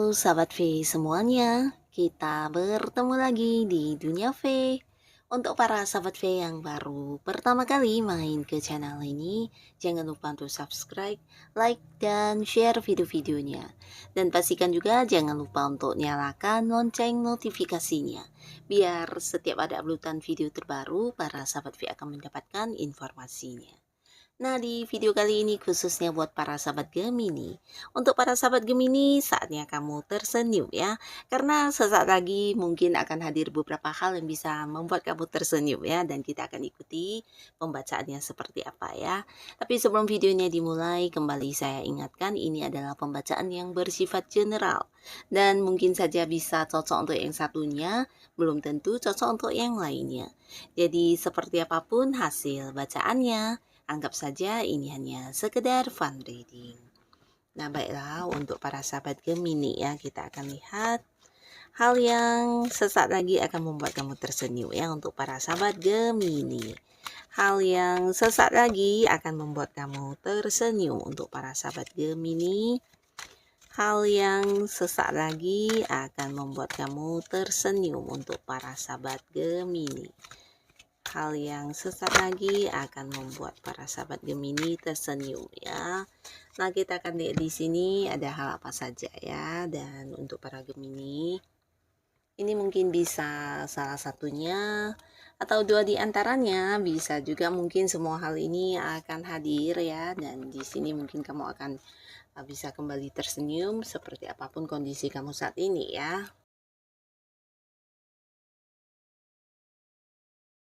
Sahabat V semuanya, kita bertemu lagi di Dunia V. Untuk para sahabat V yang baru pertama kali main ke channel ini, jangan lupa untuk subscribe, like, dan share video-videonya. Dan pastikan juga jangan lupa untuk nyalakan lonceng notifikasinya, biar setiap ada uploadan video terbaru, para sahabat V akan mendapatkan informasinya. Nah, di video kali ini khususnya buat para sahabat Gemini. Untuk para sahabat Gemini, saatnya kamu tersenyum ya. Karena sesaat lagi mungkin akan hadir beberapa hal yang bisa membuat kamu tersenyum ya. Dan kita akan ikuti pembacaannya seperti apa ya. Tapi sebelum videonya dimulai, kembali saya ingatkan ini adalah pembacaan yang bersifat general. Dan mungkin saja bisa cocok untuk yang satunya, belum tentu cocok untuk yang lainnya. Jadi seperti apapun hasil bacaannya, anggap saja ini hanya sekedar fun reading. Nah, baiklah untuk para sahabat Gemini ya, kita akan lihat hal yang sesaat lagi akan membuat kamu tersenyum ya untuk para sahabat Gemini. Hal yang sesaat lagi akan membuat kamu tersenyum untuk para sahabat Gemini. Hal yang sesaat lagi akan membuat kamu tersenyum untuk para sahabat Gemini. Hal yang sesaat lagi akan membuat para sahabat Gemini tersenyum ya. Nah, kita akan lihat di sini ada hal apa saja ya. Dan untuk para Gemini, ini mungkin bisa salah satunya atau dua di antaranya, bisa juga mungkin semua hal ini akan hadir ya. Dan di sini mungkin kamu akan bisa kembali tersenyum seperti apapun kondisi kamu saat ini ya.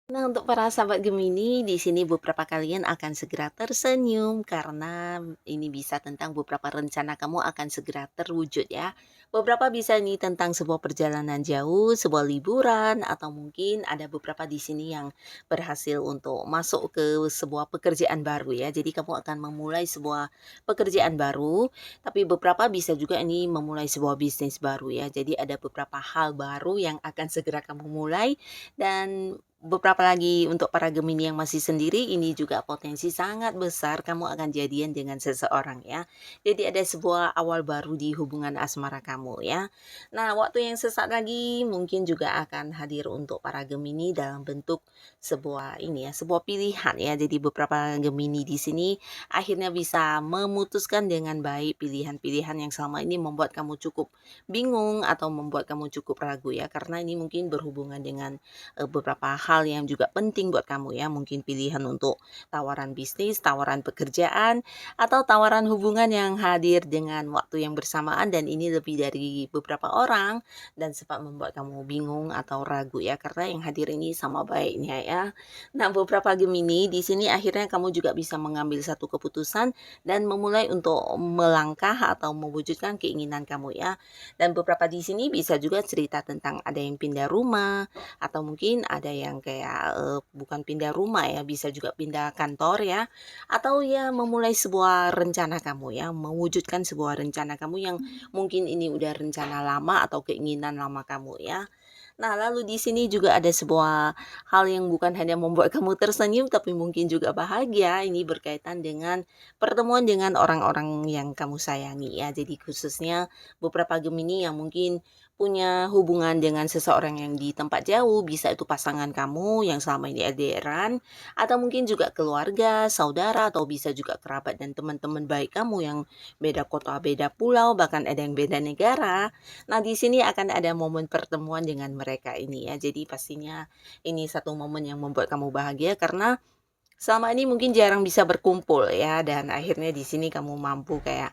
Nah, untuk para sahabat Gemini, di sini beberapa kalian akan segera tersenyum karena ini bisa tentang beberapa rencana kamu akan segera terwujud ya. Beberapa bisa ini tentang sebuah perjalanan jauh, sebuah liburan, atau mungkin ada beberapa di sini yang berhasil untuk masuk ke sebuah pekerjaan baru ya. Jadi kamu akan memulai sebuah pekerjaan baru, tapi beberapa bisa juga ini memulai sebuah bisnis baru ya. Jadi ada beberapa hal baru yang akan segera kamu mulai. Dan beberapa lagi untuk para Gemini yang masih sendiri, ini juga potensi sangat besar kamu akan jadian dengan seseorang ya. Jadi ada sebuah awal baru di hubungan asmara kamu ya. Nah, waktu yang sesaat lagi mungkin juga akan hadir untuk para Gemini dalam bentuk sebuah ini ya, sebuah pilihan ya. Jadi beberapa Gemini di sini akhirnya bisa memutuskan dengan baik pilihan-pilihan yang selama ini membuat kamu cukup bingung atau membuat kamu cukup ragu ya. Karena ini mungkin berhubungan dengan beberapa hal yang juga penting buat kamu ya. Mungkin pilihan untuk tawaran bisnis, tawaran pekerjaan, atau tawaran hubungan yang hadir dengan waktu yang bersamaan dan ini lebih dari beberapa orang dan sempat membuat kamu bingung atau ragu ya karena yang hadir ini sama baiknya ya. Nah, beberapa Gemini di sini akhirnya kamu juga bisa mengambil satu keputusan dan memulai untuk melangkah atau mewujudkan keinginan kamu ya. Dan beberapa di sini bisa juga cerita tentang ada yang pindah rumah, atau mungkin ada yang kayak bukan pindah rumah ya, bisa juga pindah kantor ya, atau ya memulai sebuah rencana kamu ya, mewujudkan sebuah rencana kamu yang mungkin ini udah rencana lama atau keinginan lama kamu ya. Nah, lalu di sini juga ada sebuah hal yang bukan hanya membuat kamu tersenyum tapi mungkin juga bahagia. Ini berkaitan dengan pertemuan dengan orang-orang yang kamu sayangi ya. Jadi khususnya beberapa Gemini yang mungkin punya hubungan dengan seseorang yang di tempat jauh, bisa itu pasangan kamu yang selama ini LDRan, atau mungkin juga keluarga, saudara, atau bisa juga kerabat dan teman-teman baik kamu yang beda kota, beda pulau, bahkan ada yang beda negara. Nah, di sini akan ada momen pertemuan dengan mereka ini ya. Jadi pastinya ini satu momen yang membuat kamu bahagia karena selama ini mungkin jarang bisa berkumpul ya dan akhirnya di sini kamu mampu kayak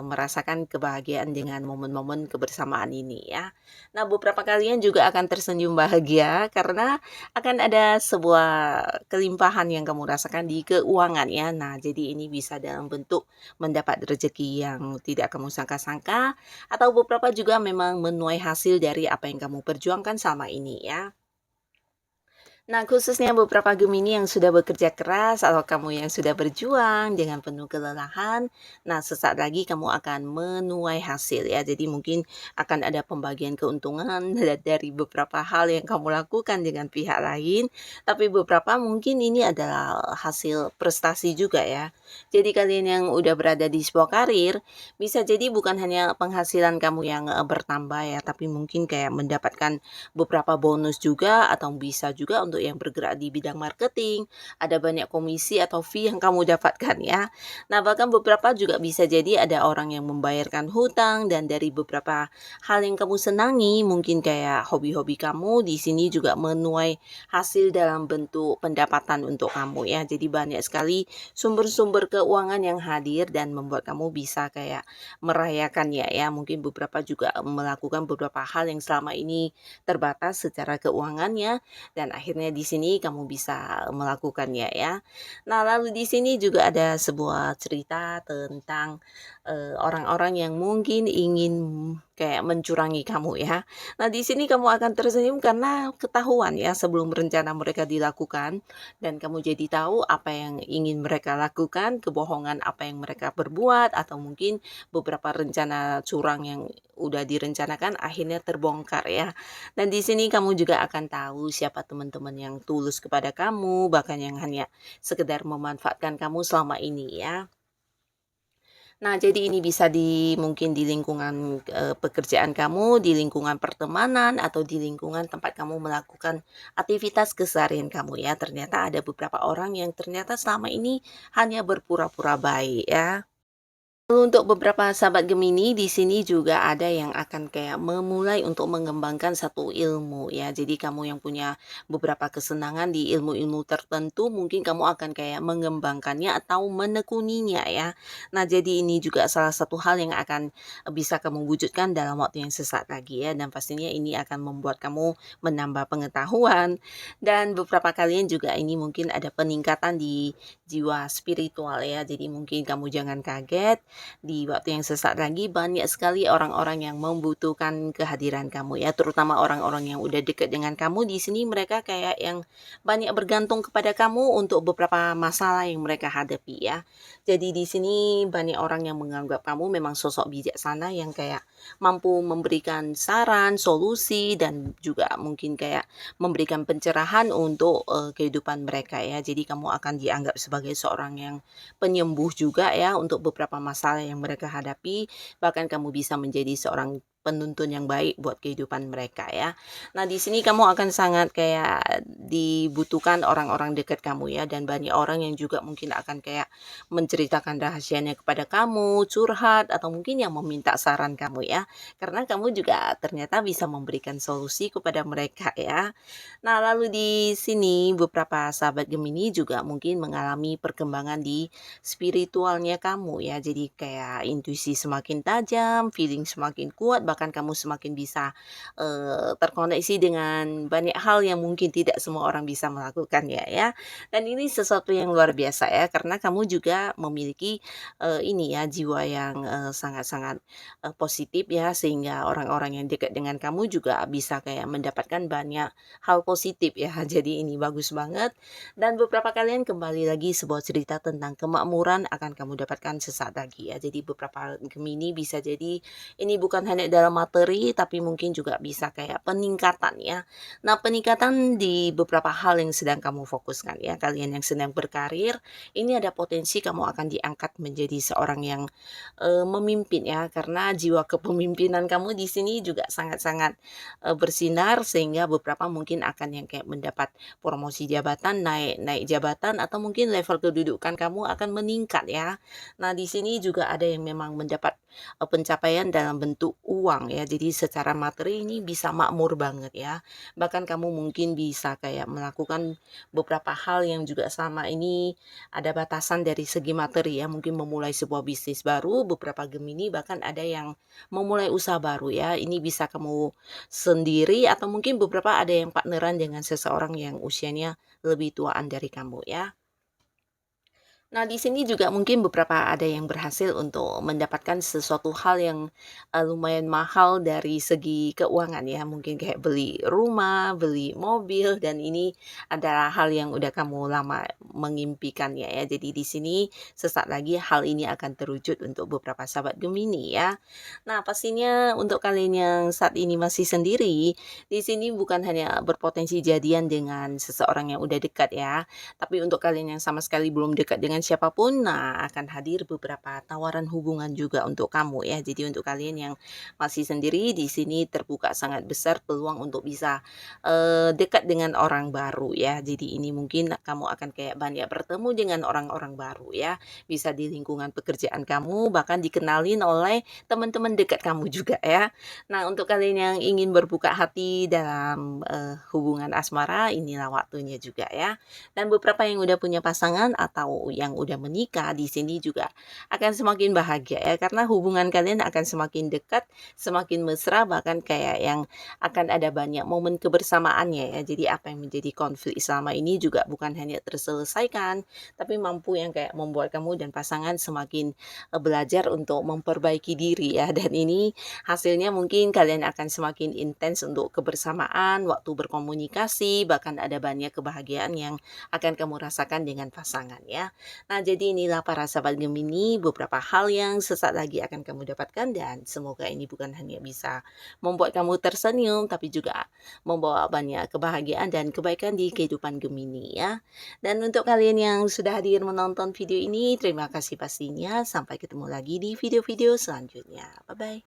merasakan kebahagiaan dengan momen-momen kebersamaan ini ya. Nah, beberapa kalian juga akan tersenyum bahagia karena akan ada sebuah kelimpahan yang kamu rasakan di keuangan ya. Nah, jadi ini bisa dalam bentuk mendapat rezeki yang tidak kamu sangka-sangka atau beberapa juga memang menuai hasil dari apa yang kamu perjuangkan selama ini ya. Nah, khususnya beberapa Gemini yang sudah bekerja keras atau kamu yang sudah berjuang dengan penuh kelelahan, nah sesaat lagi kamu akan menuai hasil ya. Jadi mungkin akan ada pembagian keuntungan dari beberapa hal yang kamu lakukan dengan pihak lain, tapi beberapa mungkin ini adalah hasil prestasi juga ya. Jadi kalian yang udah berada di sebuah karir, bisa jadi bukan hanya penghasilan kamu yang bertambah ya, tapi mungkin kayak mendapatkan beberapa bonus juga atau bisa juga untuk yang bergerak di bidang marketing, ada banyak komisi atau fee yang kamu dapatkan ya. Nah, bahkan beberapa juga bisa jadi ada orang yang membayarkan hutang dan dari beberapa hal yang kamu senangi, mungkin kayak hobi-hobi kamu di sini juga menuai hasil dalam bentuk pendapatan untuk kamu ya. Jadi banyak sekali sumber-sumber keuangan yang hadir dan membuat kamu bisa kayak merayakannya ya. Mungkin beberapa juga melakukan beberapa hal yang selama ini terbatas secara keuangannya dan akhirnya di sini kamu bisa melakukannya ya. Nah, lalu di sini juga ada sebuah cerita tentang, orang-orang yang mungkin ingin kayak mencurangi kamu ya. Nah, di sini kamu akan tersenyum karena ketahuan ya sebelum rencana mereka dilakukan dan kamu jadi tahu apa yang ingin mereka lakukan, kebohongan apa yang mereka berbuat atau mungkin beberapa rencana curang yang udah direncanakan akhirnya terbongkar ya. Dan di sini kamu juga akan tahu siapa teman-teman yang tulus kepada kamu, bahkan yang hanya sekedar memanfaatkan kamu selama ini ya. Nah, jadi ini bisa mungkin di lingkungan, pekerjaan kamu, di lingkungan pertemanan, atau di lingkungan tempat kamu melakukan aktivitas keseharian kamu ya. Ternyata ada beberapa orang yang ternyata selama ini hanya berpura-pura baik ya. Untuk beberapa sahabat Gemini, di sini juga ada yang akan kayak memulai untuk mengembangkan satu ilmu ya. Jadi kamu yang punya beberapa kesenangan di ilmu-ilmu tertentu, mungkin kamu akan kayak mengembangkannya atau menekuninya ya. Nah, jadi ini juga salah satu hal yang akan bisa kamu wujudkan dalam waktu yang sesaat lagi ya. Dan pastinya ini akan membuat kamu menambah pengetahuan dan beberapa kalian juga ini mungkin ada peningkatan di jiwa spiritual ya. Jadi mungkin kamu jangan kaget di waktu yang sesaat lagi banyak sekali orang-orang yang membutuhkan kehadiran kamu ya, terutama orang-orang yang udah dekat dengan kamu di sini mereka kayak yang banyak bergantung kepada kamu untuk beberapa masalah yang mereka hadapi ya. Jadi di sini banyak orang yang menganggap kamu memang sosok bijaksana yang kayak mampu memberikan saran, solusi dan juga mungkin kayak memberikan pencerahan untuk kehidupan mereka ya. Jadi kamu akan dianggap sebagai seorang yang penyembuh juga ya untuk beberapa masalah yang mereka hadapi, bahkan kamu bisa menjadi seorang penuntun yang baik buat kehidupan mereka ya. Nah, di sini kamu akan sangat kayak dibutuhkan orang-orang dekat kamu ya dan banyak orang yang juga mungkin akan kayak menceritakan rahasianya kepada kamu, curhat atau mungkin yang meminta saran kamu ya. Karena kamu juga ternyata bisa memberikan solusi kepada mereka ya. Nah, lalu di sini beberapa sahabat Gemini juga mungkin mengalami perkembangan di spiritualnya kamu ya. Jadi kayak intuisi semakin tajam, feeling semakin kuat, bahkan kamu semakin bisa terkoneksi dengan banyak hal yang mungkin tidak semua orang bisa melakukan ya. Dan ini sesuatu yang luar biasa ya karena kamu juga memiliki ini ya jiwa yang sangat-sangat positif ya sehingga orang-orang yang dekat dengan kamu juga bisa kayak mendapatkan banyak hal positif ya. Jadi ini bagus banget dan beberapa kalian kembali lagi sebuah cerita tentang kemakmuran akan kamu dapatkan sesaat lagi ya. Jadi beberapa Gemini bisa jadi ini bukan hanya dalam materi tapi mungkin juga bisa kayak peningkatan ya. Nah, peningkatan di beberapa hal yang sedang kamu fokuskan ya. Kalian yang sedang berkarir, ini ada potensi kamu akan diangkat menjadi seorang yang memimpin ya karena jiwa kepemimpinan kamu di sini juga sangat-sangat bersinar sehingga beberapa mungkin akan yang kayak mendapat promosi jabatan, naik naik jabatan atau mungkin level kedudukan kamu akan meningkat ya. Nah, di sini juga ada yang memang mendapat pencapaian dalam bentuk uang ya. Jadi secara materi ini bisa makmur banget ya. Bahkan kamu mungkin bisa kayak melakukan beberapa hal yang juga selama ini ada batasan dari segi materi ya. Mungkin memulai sebuah bisnis baru, beberapa Gemini bahkan ada yang memulai usaha baru ya. Ini bisa kamu sendiri atau mungkin beberapa ada yang partneran dengan seseorang yang usianya lebih tuaan dari kamu ya. Nah, di sini juga mungkin beberapa ada yang berhasil untuk mendapatkan sesuatu hal yang, lumayan mahal dari segi keuangan ya, mungkin kayak beli rumah, beli mobil, dan ini adalah hal yang udah kamu lama mengimpikannya ya. Jadi di sini sesaat lagi hal ini akan terwujud untuk beberapa sahabat Gemini ya. Nah, pastinya untuk kalian yang saat ini masih sendiri, di sini bukan hanya berpotensi jadian dengan seseorang yang udah dekat ya, tapi untuk kalian yang sama sekali belum dekat dengan siapapun, nah akan hadir beberapa tawaran hubungan juga untuk kamu ya. Jadi untuk kalian yang masih sendiri di sini terbuka sangat besar peluang untuk bisa dekat dengan orang baru ya. Jadi ini mungkin kamu akan kayak banyak bertemu dengan orang-orang baru ya. Bisa di lingkungan pekerjaan kamu, bahkan dikenalin oleh teman-teman dekat kamu juga ya. Nah, untuk kalian yang ingin berbuka hati dalam hubungan asmara, inilah waktunya juga ya. Dan beberapa yang udah punya pasangan atau yang udah menikah di sini juga akan semakin bahagia ya, karena hubungan kalian akan semakin dekat, semakin mesra, bahkan kayak yang akan ada banyak momen kebersamaannya ya. Jadi apa yang menjadi konflik selama ini juga bukan hanya terselesaikan, tapi mampu yang kayak membuat kamu dan pasangan semakin belajar untuk memperbaiki diri ya. Dan ini hasilnya mungkin kalian akan semakin intens untuk kebersamaan, waktu berkomunikasi, bahkan ada banyak kebahagiaan yang akan kamu rasakan dengan pasangan ya. Nah, jadi inilah para sahabat Gemini beberapa hal yang sesaat lagi akan kamu dapatkan, dan semoga ini bukan hanya bisa membuat kamu tersenyum tapi juga membawa banyak kebahagiaan dan kebaikan di kehidupan Gemini ya. Dan untuk kalian yang sudah hadir menonton video ini, terima kasih pastinya. Sampai ketemu lagi di video-video selanjutnya. Bye bye.